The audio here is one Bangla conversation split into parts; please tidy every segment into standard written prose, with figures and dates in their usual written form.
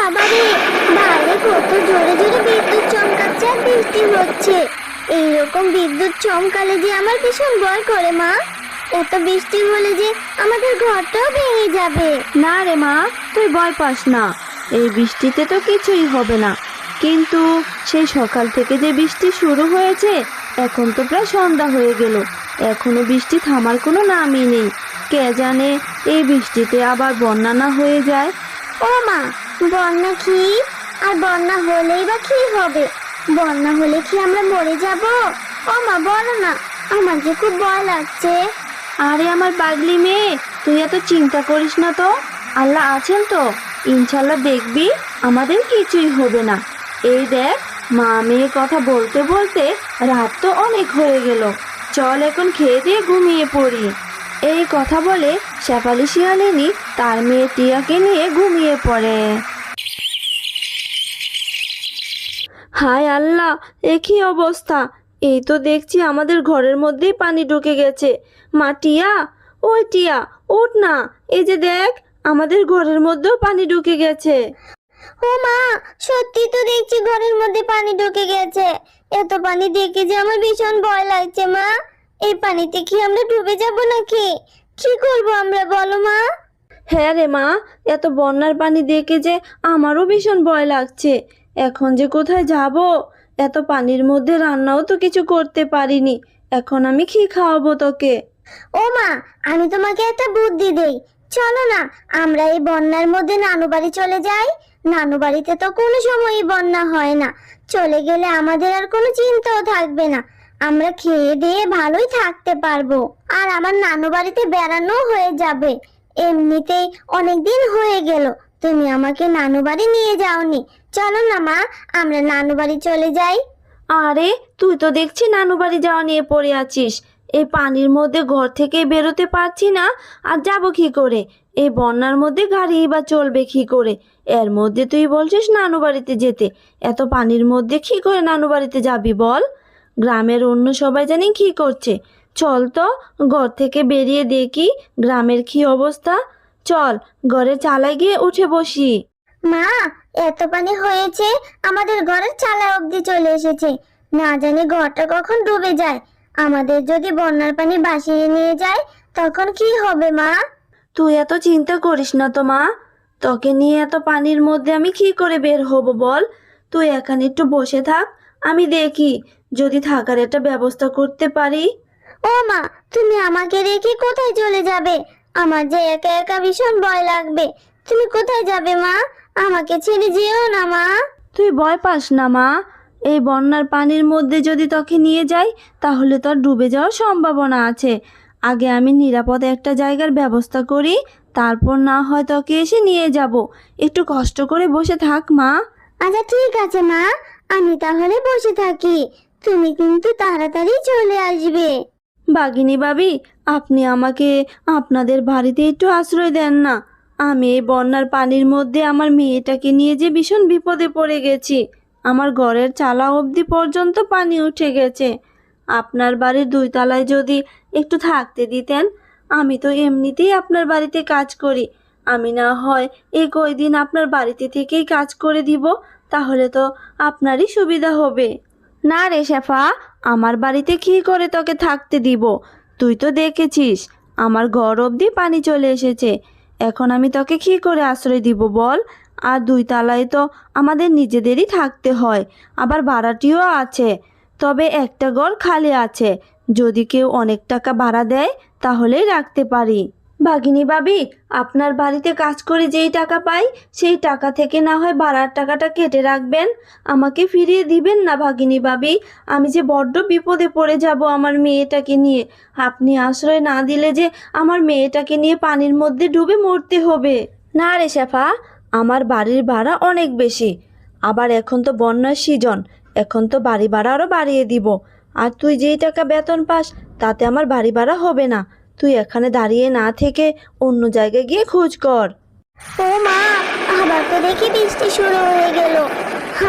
বাবারে, বাইরে কত জোরে জোরে বিদ্যুৎ চমকাচ্ছে আর বৃষ্টি হচ্ছে। এইরকম বিদ্যুৎ চমকালে যে আমার ভীষণ ভয় করে মা। এত বৃষ্টি হলে যে আমাদের ঘরটাও ভেঙে যাবে। না রে মা, তুই ভয় পাস না। এই বৃষ্টিতে তো কিছুই হবে না। কিন্তু সেই সকাল থেকে যে বৃষ্টি শুরু হয়েছে, এখন তো প্রায় সন্ধ্যা হয়ে গেল, এখনো বৃষ্টি থামার কোনো নামই নেই। কে জানে এই বৃষ্টিতে আবার বন্যা না হয়ে যায়। ও মা, বন্যা কি? আর বন্যা হলেই বা কি হবে? বন্যা হলে কি আমরা মরে যাব? ও মা, বলো না, আমার যে খুব ভয় লাগছে। আরে আমার পাগলি মেয়ে, তুই এত চিন্তা করিস না তো। আল্লাহ আছেন তো, ইনশাল্লাহ দেখবি আমাদের কিছুই হবে না। এই দেখ, মা মেয়ে কথা বলতে বলতে রাত তো অনেক হয়ে গেল। চল এখন খেয়ে দিয়ে ঘুমিয়ে পড়ি। এই কথা বলে শেফালি শিয়ালিনী তার মেয়ে টিয়াকে নিয়ে ঘুমিয়ে পড়ে। হায় আল্লাহ, এ কি অবস্থা! এই তো দেখছি আমাদের ঘরের মধ্যেই পানি ঢুকে গেছে। মা টিয়া, ওই টিয়া, ওঠ না। এই যে দেখ, আমাদের ঘরের মধ্যেও পানি ঢুকে গেছে। ও মা, সত্যি তো দেখছি ঘরের মধ্যে পানি ঢুকে গেছে। এত পানি দেখে যে আমার ভীষণ ভয় লাগছে মা। এই পানিতে কি আমরা ডুবে যাব নাকি? কি করব আমরা, বলো মা? হ্যাঁ রে মা, এত বন্যার পানি দেখে যে আমারও ভীষণ ভয় লাগছে। এখন যে কোথায় যাব? এত পানির মধ্যে রান্নাও তো কিছু করতে পারিনি। এখন আমি কি খাওয়াবো তোকে? ও মা, আমি তোমাকে একটা বুদ্ধি দেই। চলো না, আমরা এই বন্যার মধ্যে নানু বাড়ি চলে যাই। নানু বাড়িতে তো কোনো সময়ই বন্যা হয় না। চলে গেলে আমাদের আর কোনো চিন্তাও থাকবে না। আমরা খেয়ে দিয়ে ভালোই থাকতে পারবো। আর আমার নানু বাড়িতে বেড়ানো হয়ে যাবে। এমনিতেই অনেক দিন হয়ে গেল তুমি আমাকে নানু বাড়ি নিয়ে যাওনি। চলো না মা, আমরা নানু বাড়ি চলে যাই। আরে, তুই তো দেখছি নানু বাড়ি যাওয়া নিয়ে পড়ে আছিস। এই পানির মধ্যে ঘর থেকে বেরোতে পারছি না, আর যাব কি করে? এই বন্যার মধ্যে গাড়ি বা চলবে কি করে? এর মধ্যে তুই বলছিস নানু বাড়িতে যেতে। এত পানির মধ্যে কি করে নানু বাড়িতে যাবি বল? গ্রামের অন্য সবাই জানি কি করছে। চল তো ঘর থেকে বেরিয়ে দেখি গ্রামের কি অবস্থা। চল, ঘরের চালায় গিয়ে উঠে বসি। মা, এত পানি হয়েছে, আমাদের ঘরের চালা অবধি চলে এসেছে। না জানি ঘরটা কখন ডুবে যায়। আমাদের যদি বন্যার পানি ভাসিয়ে নিয়ে যায়, তখন কি হবে মা? তুই এত চিন্তা করিস না তো মা। তোকে নিয়ে এত পানির মধ্যে আমি কি করে বের হব বল? তুই এখানে একটু বসে থাক, আমি দেখি যদি থাকার একটা ব্যবস্থা করতে পারি। ও মা, তুমি আমাকে রেখে কোথায় চলে যাবে? আমার যে একা একা ভীষণ ভয় লাগবে। তুমি কোথায় যাবে মা? আমাকে ছেড়ে যেও না মা। তুই ভয় পাস না মা। এই বন্যার পানির মধ্যে যদি তোকে নিয়ে যাই, তাহলে তোর ডুবে যাওয়ার সম্ভাবনা আছে। আগে আমি নিরাপদে একটা জায়গার ব্যবস্থা করি, তারপর না হয় তোকে এসে নিয়ে যাব। একটু কষ্ট করে বসে থাক মা। আচ্ছা ঠিক আছে মা, আমি তাহলে বসে থাকি। তুমি কিন্তু তাড়াতাড়ি চলে আসবে। বাঘিনী ভাবি, আপনি আমাকে আপনাদের বাড়িতে একটু আশ্রয় দেন না। আমি এই বন্যার পানির মধ্যে আমার মেয়েটাকে নিয়ে যে ভীষণ বিপদে পড়ে গেছি। আমার ঘরের চালা অবধি পর্যন্ত পানি উঠে গেছে। আপনার বাড়ির 2 তলায় যদি একটু থাকতে দিতেন। আমি তো এমনিতেই আপনার বাড়িতে কাজ করি। আমি না হয় এই কয়দিন আপনার বাড়িতে থেকেই কাজ করে দিব, তাহলে তো আপনারই সুবিধা হবে। না রে শেফা, আমার বাড়িতে কি করে তোকে থাকতে দিব? তুই তো দেখেছিস আমার ঘর অবধি পানি চলে এসেছে। এখন আমি তোকে কি করে আশ্রয় দিব বল? আর 2 তলায় তো আমাদের নিজেদেরই থাকতে হয়, আবার ভাড়াটিও আছে। তবে একটা ঘর খালি আছে, যদি কেউ অনেক টাকা ভাড়া দেয় তাহলেই রাখতে পারি। ভাগিনী ভাবি, আপনার বাড়িতে কাজ করে যেই টাকা পাই, সেই টাকা থেকে না হয় ভাড়ার টাকাটা কেটে রাখবেন। আমাকে ফিরিয়ে দিবেন না ভাগিনী ভাবি। আমি যে বড্ড বিপদে পড়ে যাব আমার মেয়েটাকে নিয়ে। আপনি আশ্রয় না দিলে যে আমার মেয়েটাকে নিয়ে পানির মধ্যে ডুবে মরতে হবে। না রে শেফা, আমার বাড়ির ভাড়া অনেক বেশি। আবার এখন তো বন্যার সিজন, এখন তো বাড়ি ভাড়া আরও বাড়িয়ে দিব। আর তুই যেই টাকা বেতন পাস, তাতে আমার বাড়ি ভাড়া হবে না। তুই এখানে দাঁড়িয়ে না থেকে অন্য জায়গায় গিয়ে খোঁজ কর। ও মা, আবার তো দেখি বৃষ্টি শুরু হয়ে গেল।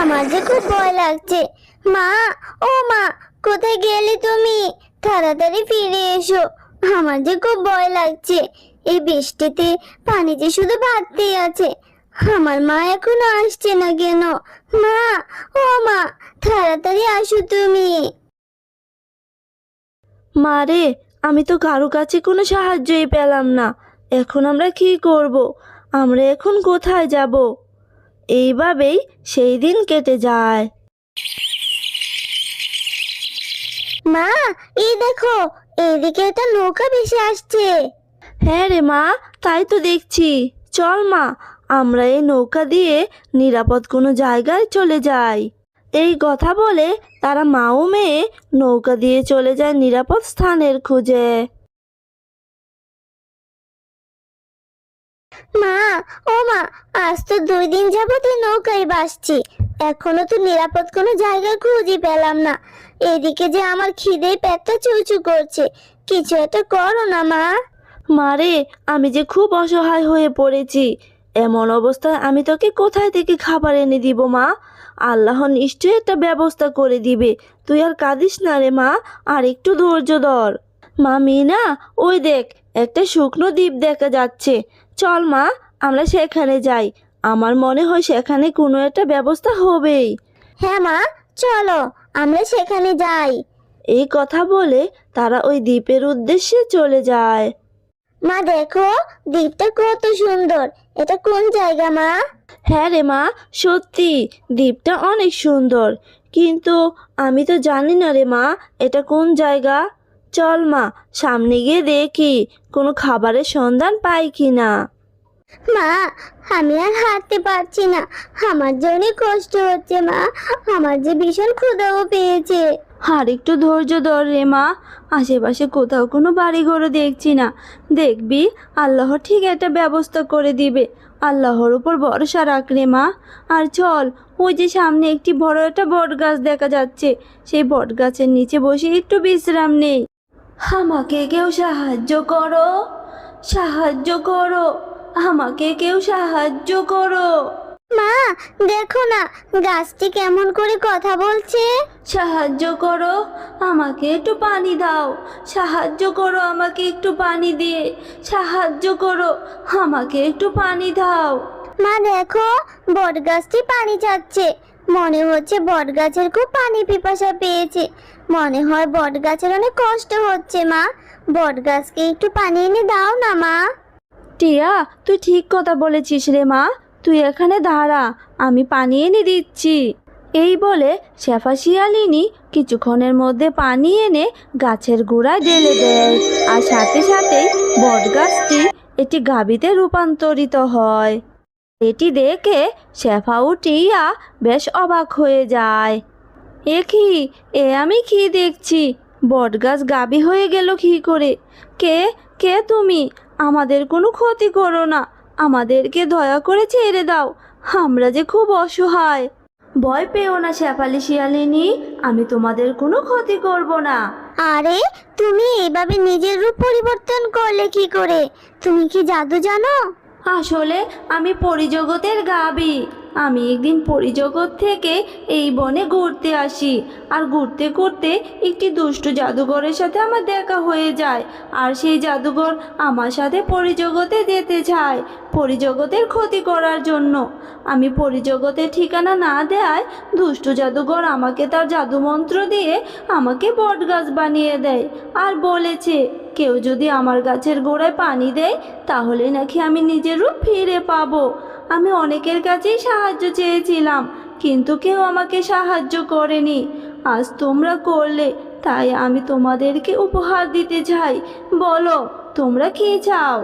আমার যে খুব ভয় লাগছে। মা, ও মা, কোথায় গেলে তুমি? তাড়াতাড়ি ফিরে এসো। আমার যে খুব ভয় লাগছে। এই বৃষ্টিতে পানি যে শুধু বাড়তেই আছে। আমার মা এখনো আসছে না কেন? মা, ও মা, তাড়াতাড়ি আসো তুমি। মারে, আমি তো কারো কাছে কোনো সাহায্যই পেলাম না। এখন আমরা কি করব? আমরা এখন কোথায় যাব? এইভাবেই সেই দিন কেটে যায়। মা, এই দেখো, এইদিকে একটা নৌকা ভেসে আসছে। হ্যাঁ রে মা, তাই তো দেখছি। চল মা, আমরা এই নৌকা দিয়ে নিরাপদ কোনো জায়গায় চলে যাই। এই কথা বলে তারা মা ও মেয়ে নৌকা দিয়ে চলে যায় নিরাপদ স্থানের খোঁজে। মা, ও মা, আজ তো 2 দিন যাবত এই নৌকায় ভাসছি, এখনো তো নিরাপদ কোনো জায়গা খুঁজে পেলাম না। এদিকে যে আমার খিদে পেটটা চুচু করছে, কিছু একটা করো না মা। মারে, আমি যে খুব অসহায় হয়ে পড়েছি। এমন অবস্থায় আমি তোকে কোথায় থেকে খাবার এনে দিব মা? আল্লাহ নিশ্চয়ই একটা ব্যবস্থা করে দিবে। তুই আর কাঁদিস না রে মা, আর একটু ধৈর্য ধর। মা মিনা, ওই দেখ, একটা শুকনো দ্বীপ দেখা যাচ্ছে। চল মা, আমরা সেখানে যাই। আমার মনে হয় সেখানে কোনো একটা ব্যবস্থা হবেই। হ্যাঁ মা, চলো আমরা সেখানে যাই। এই কথা বলে তারা ওই দ্বীপের উদ্দেশ্যে চলে যায়। মা দেখো, দ্বীপটা কত সুন্দর। এটা কোন জায়গা মা? হ্যাঁ রে মা, সত্যি দ্বীপটা অনেক সুন্দর, কিন্তু আমি তো জানি না রে মা এটা কোন জায়গা। চল মা, সামনে গিয়ে দেখি কোনো খাবারের সন্ধান পাই কি না। মা, আমি আর হাঁটতে পারছি না, আমার যে অনেক কষ্ট হচ্ছে মা, আমার যে ভীষণ ক্ষুধাও পেয়েছে। আর একটু ধৈর্য ধর রে মা, আশেপাশে কোথাও কোনো বাড়ি ঘরও দেখছি না। দেখবি আল্লাহ ঠিক একটা ব্যবস্থা করে দিবে। আল্লাহর উপর ভরসা রাখ রে মা। আর চল, ওই যে সামনে একটি বড় একটা বট গাছ দেখা যাচ্ছে, সেই বট গাছের নিচে বসে একটু বিশ্রাম নেই। আমাকে কেউ সাহায্য করো, সাহায্য করো, আমাকে কেউ সাহায্য করো। মা, দেখো না, গাছটি কেমন করে কথা বলছে। সাহায্য করো, আমাকে একটু পানি দাও। সাহায্য করো, আমাকে একটু পানি দিয়ে। সাহায্য করো, আমাকে একটু পানি দাও। মা দেখো, বট গাছটি পানি চাচ্ছে। মনে হচ্ছে বট গাছের খুব পানি পিপাসা পেয়েছে। মনে হয় বট গাছের অনেক কষ্ট হচ্ছে মা। বট গাছকে একটু পানি এনে দাও না মা। টিয়া, তুই ঠিক কথা বলেছিস রে মা। তুই এখানে দাঁড়া, আমি পানি এনে দিচ্ছি। এই বলে শেফা শিয়ালিনী কিছুক্ষণের মধ্যে পানি এনে গাছের গোড়ায় ঢেলে দেয়, আর সাথে সাথেই বট গাছটি একটি গাভীতে রূপান্তরিত হয়। এটি দেখে শেফা ও টিয়া বেশ অবাক হয়ে যায়। এ কি, এ আমি কি দেখছি? বটগাছ গাভী হয়ে গেল কি করে? কে, কে তুমি? আমাদের কোনো ক্ষতি করো না, আমাদেরকে দয়া করে ছেড়ে দাও, আমরা যে খুব অসহায়। ভয় পেও না শেফালি শিয়ালিনী, আমি তোমাদের কোনো ক্ষতি করব না। আরে, তুমি এইভাবে নিজের রূপ পরিবর্তন করলে কি করে? তুমি কি জাদু জানো? আসলে আমি পরিজগতের গাবি। আমি একদিন পরিজগৎ থেকে এই বনে ঘুরতে আসি, আর ঘুরতে ঘুরতে একটি দুষ্টু জাদুঘরের সাথে আমার দেখা হয়ে যায়। আর সেই জাদুঘর আমার সাথে পরিজগতে যেতে চায়, পরিজগতের ক্ষতি করার জন্য। আমি পরিজগতের ঠিকানা না দেওয়ায় দুষ্টু জাদুঘর আমাকে তার জাদুমন্ত্র দিয়ে আমাকে বটগাছ বানিয়ে দেয়, আর বলেছে কেউ যদি আমার গাছের গোড়ায় পানি দেয় তাহলে নাকি আমি নিজের রূপ ফিরে পাবো। আমি অনেকের কাছেই সাহায্য চেয়েছিলাম, কিন্তু কেউ আমাকে সাহায্য করেনি। আজ তোমরা করলে, তাই আমি তোমাদেরকে উপহার দিতে চাই। বলো, তোমরা কি চাও?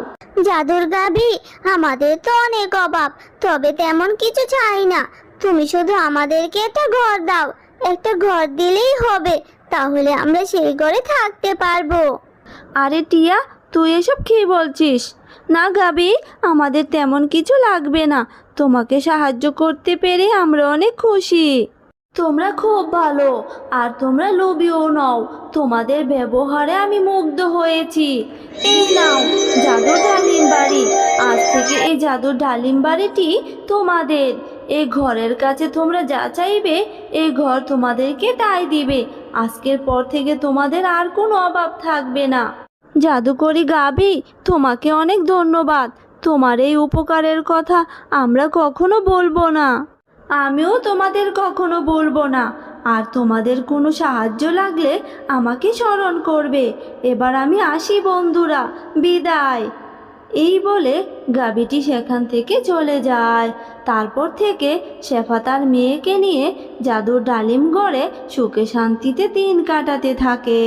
জাদুর গাভী, আমাদের তো অনেক অভাব, তবে তেমন কিছু চাই না। তুমি শুধু আমাদেরকে একটা ঘর দাও। একটা ঘর দিলেই হবে, তাহলে আমরা সেই ঘরে থাকতে পারবো। আরে টিয়া, তুই এসব কি বলছিস? না গাবি, আমাদের তেমন কিছু লাগবে না। তোমাকে সাহায্য করতে পেরে আমরা অনেক খুশি। তোমরা খুব ভালো, আর তোমরা লোভীও নও। তোমাদের ব্যবহারে আমি মুগ্ধ হয়েছি। এই নাও জাদুর ডালিম বাড়ি। আজ থেকে এই জাদুর ডালিম বাড়িটি তোমাদের। এই ঘরের কাছে তোমরা যা চাইবে, এই ঘর তোমাদেরকে তাই দিবে। আজকের পর থেকে তোমাদের আর কোনো অভাব থাকবে না। জাদুকরি গাবি, তোমাকে অনেক ধন্যবাদ। তোমার এই উপকারের কথা আমরা কখনো বলবো না। আমিও তোমাদের কখনো বলবো না। আর তোমাদের কোনো সাহায্য লাগলে আমাকে স্মরণ করবে। এবার আমি আসি বন্ধুরা, বিদায়। এই বলে গাভীটি সেখান থেকে চলে যায়। তারপর থেকে শেফা তার মেয়েকে নিয়ে জাদুর ডালিম গড়ে সুখে শান্তিতে দিন কাটাতে থাকে।